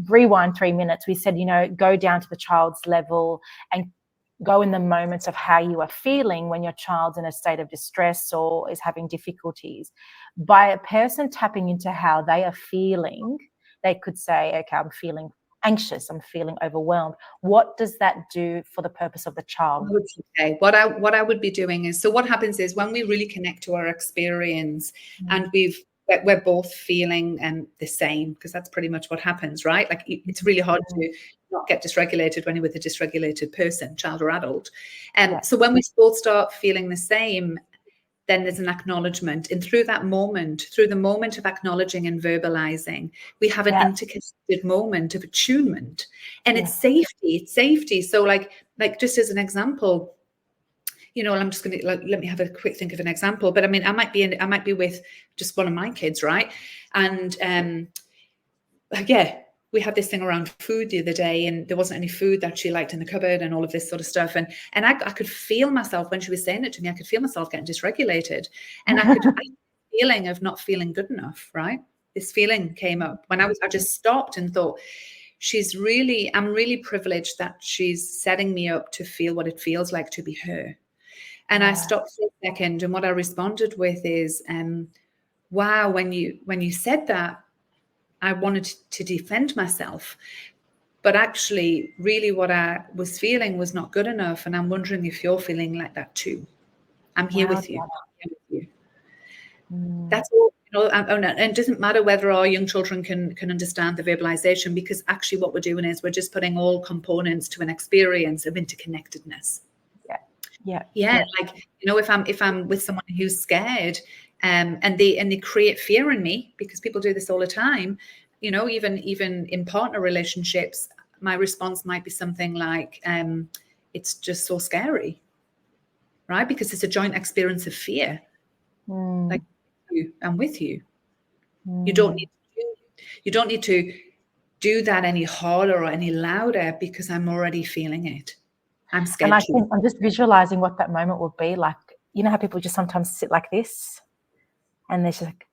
rewind 3 minutes. We said, you know, go down to the child's level and go in the moments of how you are feeling when your child's in a state of distress or is having difficulties. By a person tapping into how they are feeling, they could say, okay, I'm feeling anxious, I'm feeling overwhelmed. What does that do for the purpose of the child? What I would be doing is, so what happens is when we really connect to our experience and we're both feeling the same, because that's pretty much what happens, right? Like, it's really hard to not get dysregulated when you're with a dysregulated person, child or adult. So when we both start feeling the same, then there's an acknowledgement. And through the moment of acknowledging and verbalizing, we have an interconnected moment of attunement. And it's safety. So like just as an example, you know, I'm just going to let me have a quick think of an example. But I mean, I might be with just one of my kids, right? And we had this thing around food the other day, and there wasn't any food that she liked in the cupboard and all of this sort of stuff. And I could feel myself, when she was saying it to me, I could feel myself getting dysregulated. And I had a feeling of not feeling good enough, right? This feeling came up when I just stopped and thought, I'm really privileged that she's setting me up to feel what it feels like to be her. And I stopped for a second, and what I responded with is, wow, when you said that, I wanted to defend myself, but actually really what I was feeling was not good enough. And I'm wondering if you're feeling like that too. I'm here with you. That's all, you know. And it doesn't matter whether our young children can understand the verbalization, because actually what we're doing is we're just putting all components to an experience of interconnectedness. Like, you know, if I'm with someone who's scared, and they create fear in me, because people do this all the time, you know, even in partner relationships, my response might be something like, it's just so scary, right? Because it's a joint experience of fear. Like, you. I'm with you. Mm. You don't need to do that any harder or any louder because I'm already feeling it. I'm scared. And I think I'm just visualizing what that moment would be like. You know how people just sometimes sit like this, and they're just like,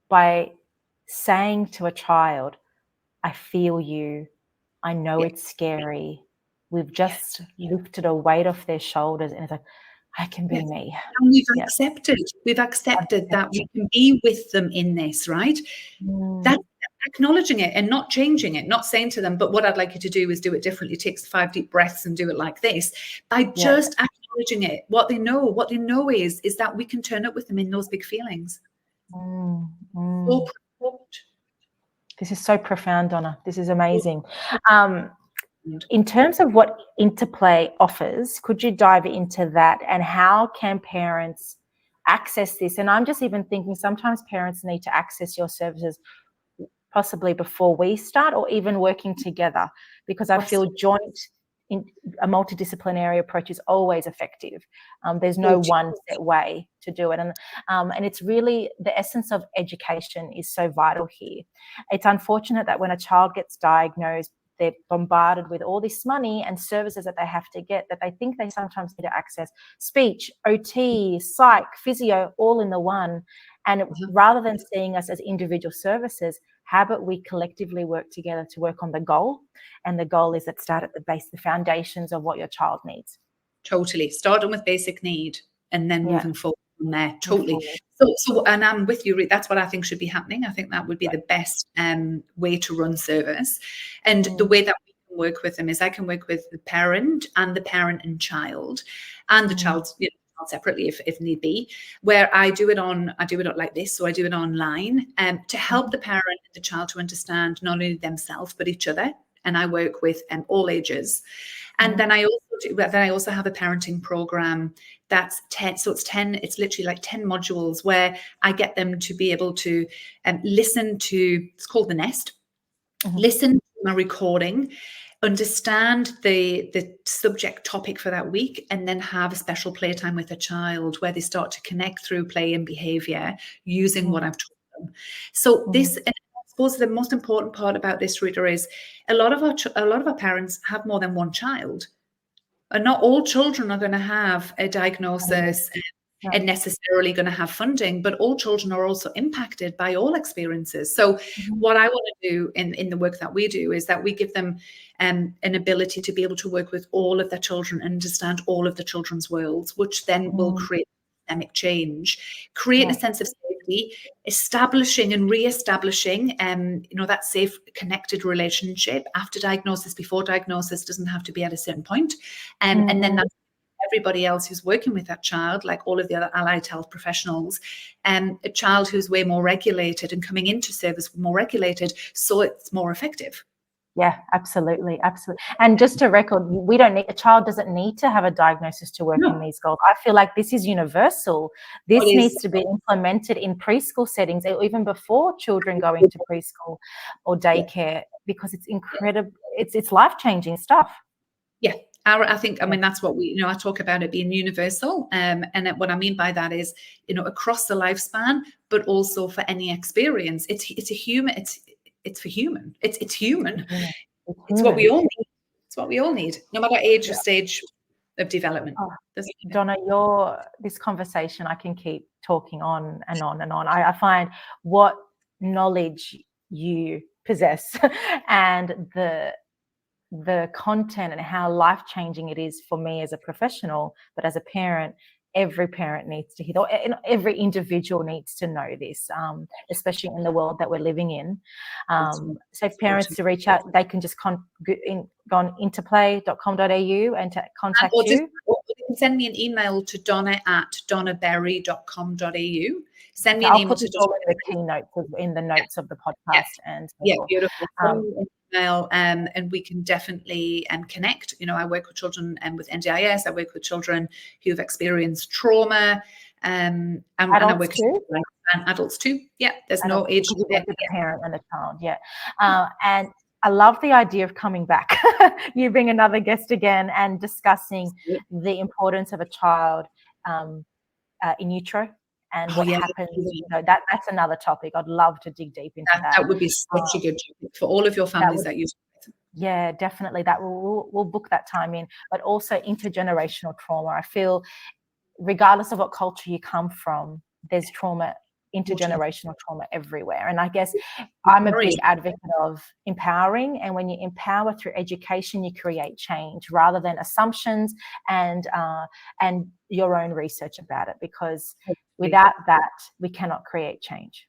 by saying to a child, I feel you, I know it's scary. We've just lifted a weight off their shoulders, and it's like, I can be me. And we've accepted that we can be with them in this, right? That's acknowledging it and not changing it, not saying to them, but what I'd like you to do is do it differently. Take 5 deep breaths and do it like this. By just acknowledging it, what they know is that we can turn up with them in those big feelings. This is so profound, Donna. This is amazing. In terms of what Interplay offers, could you dive into that, and how can parents access this? And I'm just even thinking sometimes parents need to access your services possibly before we start, or even working together, because I feel a multidisciplinary approach is always effective. There's no one set way to do it. And it's really the essence of education is so vital here. It's unfortunate that when a child gets diagnosed, they're bombarded with all this money and services that they have to get, that they think they sometimes need to access speech, OT, psych, physio, all in the one. And rather than seeing us as individual services, how about we collectively work together to work on the goal? And the goal is that start at the base, the foundations of what your child needs. Totally. Starting with basic need and then moving forward from there. Totally. So, and I'm with you. That's what I think should be happening. I think that would be the best way to run service. And the way that we can work with them is I can work with the parent and child, and the child, separately if need be, where I do it like this. So I do it online to help the parent and the child to understand not only themselves but each other. And I work with all ages. And then I also have a parenting program that's 10. So it's literally like 10 modules where I get them to be able to listen to, it's called The Nest, listen to my recording, understand the subject topic for that week, and then have a special playtime with a child where they start to connect through play and behavior using what I've taught them. So this, and I suppose the most important part about this, Rita, is a lot of our parents have more than one child, and not all children are going to have a diagnosis and necessarily going to have funding, but all children are also impacted by all experiences. So what I want to do in the work that we do is that we give them an ability to be able to work with all of their children and understand all of the children's worlds, which then will create systemic change, create a sense of safety, establishing and re-establishing that safe, connected relationship after diagnosis, before diagnosis, doesn't have to be at a certain point. And then that's everybody else who's working with that child, like all of the other allied health professionals, a child who's way more regulated and coming into service more regulated, so it's more effective. Yeah, absolutely. And just to record, a child doesn't need to have a diagnosis to work in these goals. I feel like this is universal. This needs to be implemented in preschool settings, or even before children go into preschool or daycare, because it's incredible. It's life-changing stuff. Yeah. I think, that's what I talk about it being universal. And what I mean by that is, across the lifespan, but also for any experience. It's a human, it's for human. It's human. It's what we all need. It's what we all need, no matter age or stage of development. Donna, this conversation, I can keep talking on and on and on. I find what knowledge you possess and the content and how life-changing it is for me as a professional, but as a parent, every parent needs to hear, every individual needs to know this, especially in the world that we're living in. So if parents to reach out, they can just go on interplay.com.au and to contact you. Or you can send me an email to donna@donnaberry.com.au. Send me an email to Donna. The keynotes in the notes of the podcast. And beautiful. Email, and we can definitely connect. I work with children with NDIS. I work with children who have experienced trauma, and I work with adults too. Yeah, there's no age limit. The parent and the child. And I love the idea of coming back. You being another guest again and discussing the importance of a child in utero and Oh, what yeah. happens. You know, that's another topic. I'd love to dig deep into that. That would be such a good topic for all of your families that you. Yeah, definitely. That we'll book that time in. But also intergenerational trauma. I feel, regardless of what culture you come from, there's trauma, intergenerational trauma everywhere. And I guess I'm a big advocate of empowering. And when you empower through education, you create change rather than assumptions and your own research about it. Because without that, we cannot create change.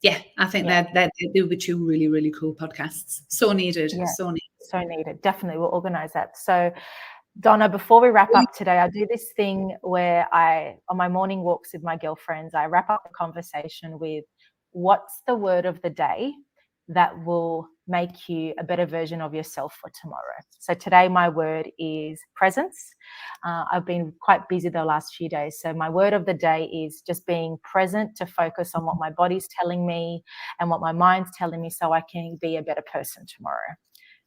Yeah, I think that they will be two really, really cool podcasts. So needed, so needed. So needed. Definitely, we'll organise that. So, Donna, before we wrap up today, I do this thing where on my morning walks with my girlfriends, I wrap up the conversation with what's the word of the day that will make you a better version of yourself for tomorrow. So today my word is presence. I've been quite busy the last few days. So my word of the day is just being present, to focus on what my body's telling me and what my mind's telling me so I can be a better person tomorrow.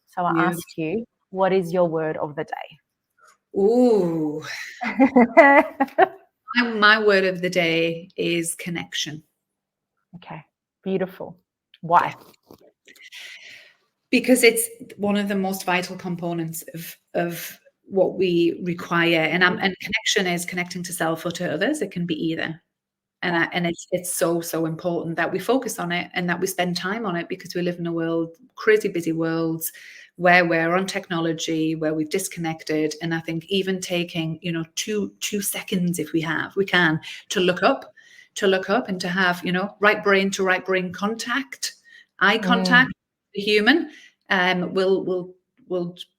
So I ask you, what is your word of the day? Ooh. My word of the day is connection. Okay, beautiful. Why? Because it's one of the most vital components of what we require. And connection is connecting to self or to others. It can be either. And it's so important that we focus on it and that we spend time on it, because we live in a world, crazy busy worlds, where we're on technology, where we've disconnected. And I think even taking, 2 seconds, if we can, to look up and to have, right brain to right brain contact, eye contact, the human, will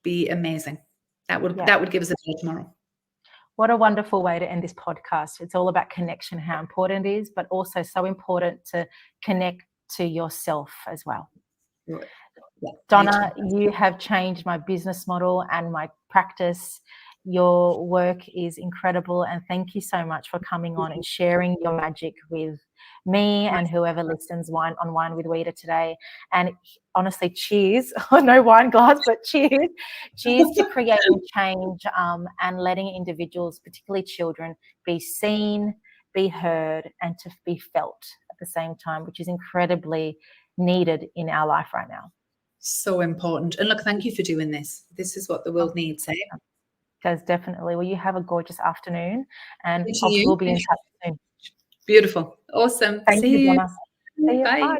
be amazing. That would give us a day tomorrow. What a wonderful way to end this podcast. It's all about connection, how important it is, but also so important to connect to yourself as well. Right. Yeah, Donna, you have changed my business model and my practice. Your work is incredible, and thank you so much for coming on and sharing your magic with me and whoever listens on Wine with Weeda today. And honestly, cheers. No wine glass, but cheers. Cheers to creating change and letting individuals, particularly children, be seen, be heard, and to be felt at the same time, which is incredibly needed in our life right now. So important. And look, thank you for doing this. This is what the world needs, eh? Does definitely. Well, you have a gorgeous afternoon, and we'll be in touch soon. Beautiful. Awesome. Thank you, Donna. See you. Bye. Bye.